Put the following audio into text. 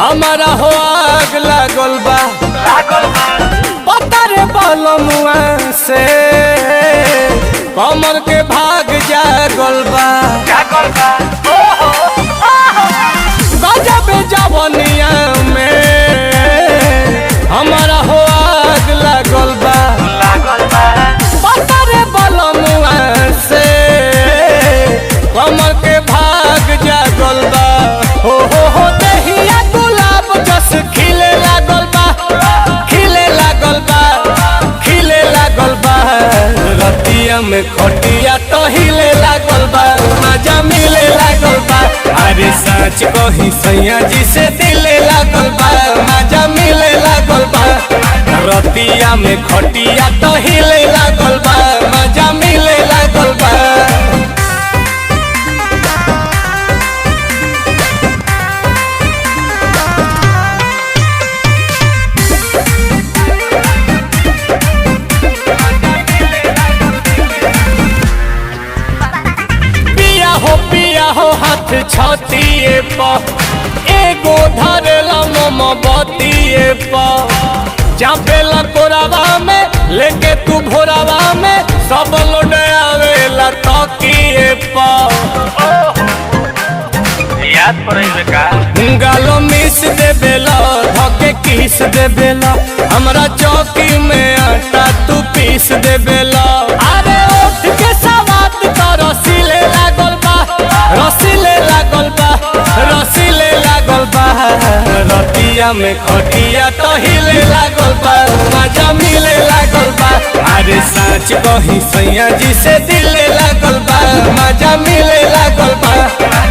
हमारा हो आग लागल बा पता रे बलमुआ से कमर के भाग जागल बा गजब जवनिया में हमारा हो आग लागल बा पता रे बलमुआ से कमर के भाग जागल बा हो दहिया गुलाब जस खिले लागल बा खिले लागल बा खिले लागल बा रतिया में खटिया तो हिले लागल बा मजा मिले लागल बा अरे सच कही सैया जी से दिले लागल बा मजा मिले लागल बा रतिया में खटिया तो हिले लागल बा मजा मिले लागल बा। पिया हो हाथ छतिए पर एगो धरेला मोमबत्तिए पर चापेला कोरावा में लेके तू भोरावा में सब लोड आवेला तकिए पर याद पड़े का गालो मिस दे बेला धके किस दे बेला हमरा चौकी में आटा तू पीस दे बेला अरे उठ के सवात तो रसीले लागल बा रसीले लागल बा रसीले लागल बा रतिया में खटिया तो हिले लागल बा मजा मिले लागल बा अरे सच कही सैया जी से दिले